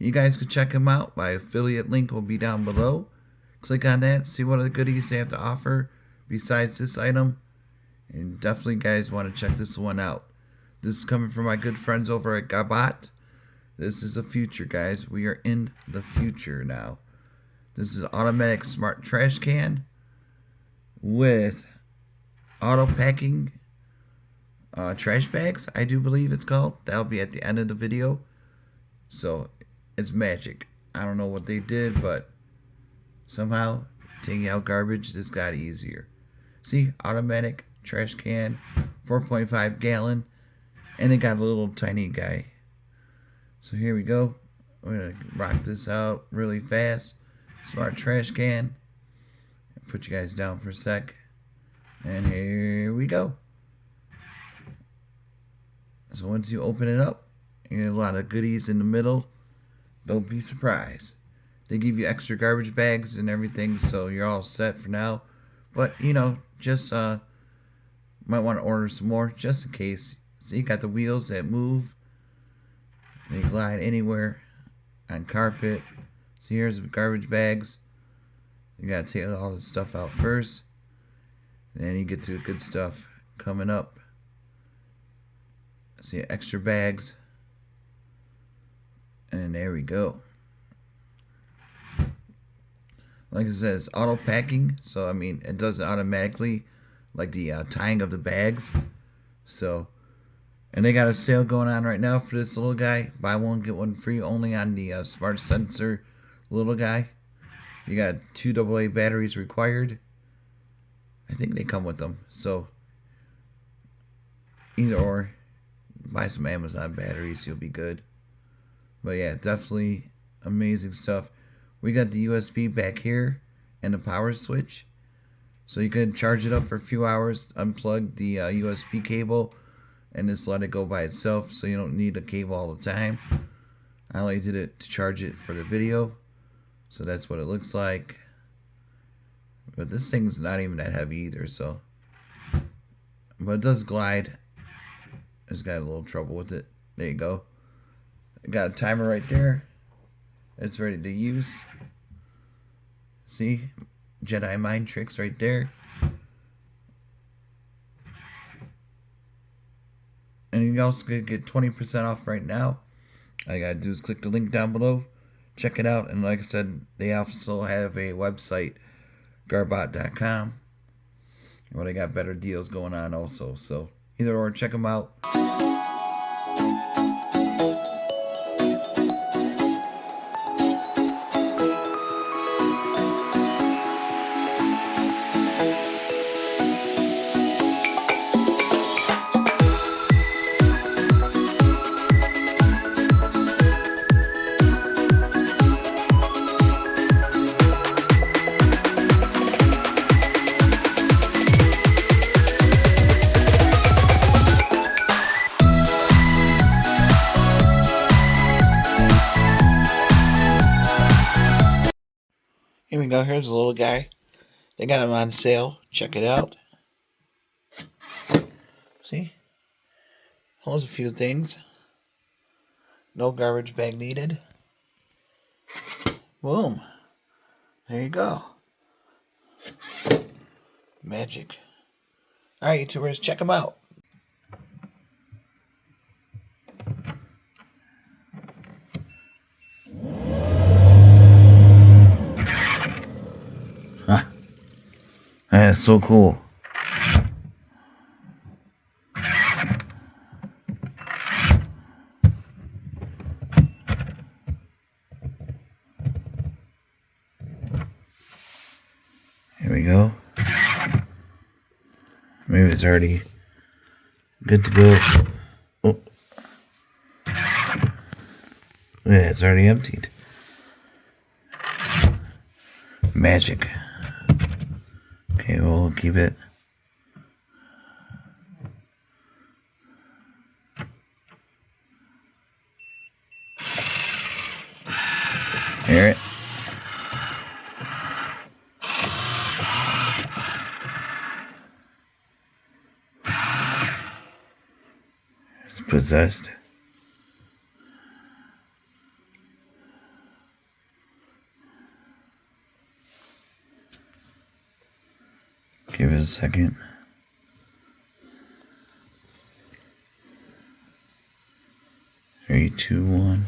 you guys can check them out. My affiliate link will be down below. Click on that, see what other goodies they have to offer besides this item. And definitely, guys, want to check this one out. This is coming from my good friends over at Garbot. This is the future, guys. We are in the future now. This is an automatic smart trash can with auto packing trash bags, I do believe it's called. That'll be at the end of the video. So it's magic. I don't know what they did, but somehow taking out garbage just got easier. See, automatic trash can, 4.5 gallon, and they got a little tiny guy. So here we go. We're gonna rock this out really fast. Smart trash can. Put you guys down for a sec. And here we go. So once you open it up, you get a lot of goodies in the middle. Don't be surprised. They give you extra garbage bags and everything, so you're all set for now. But, you know, just might want to order some more just in case. So you got the wheels that move. They glide anywhere on carpet. So here's the garbage bags. You gotta take all the stuff out first. Then you get to the good stuff coming up. See, extra bags. And there we go. Like I said, it's auto packing. So, I mean, it does it automatically. Like the tying of the bags. So, and they got a sale going on right now for this little guy. Buy one, get one free only on the smart sensor little guy. You got 2 AA batteries required. I think they come with them. So, either or. Buy some Amazon batteries, you'll be good. But yeah, definitely amazing stuff. We got the USB back here and the power switch. So you can charge it up for a few hours, unplug the USB cable, and just let it go by itself so you don't need a cable all the time. I only did it to charge it for the video. So that's what it looks like. But this thing's not even that heavy either, so. But it does glide. I just got a little trouble with it. There you go. I got a timer right there. It's ready to use. See? Jedi mind tricks right there. And you also can get 20% off right now. All you gotta do is click the link down below. Check it out. And like I said, they also have a website, Garbot.com, where they got better deals going on also. So either or, check them out. Here we go. Here's a little guy. They got him on sale. Check it out. See? Holds a few things. No garbage bag needed. Boom. There you go. Magic. Alright, YouTubers, check them out. That's so cool. Here we go. Maybe it's already good to go. Oh. Yeah, it's already emptied. Magic. Okay, we'll keep it. Hear it? It's possessed. second. Three, two, one.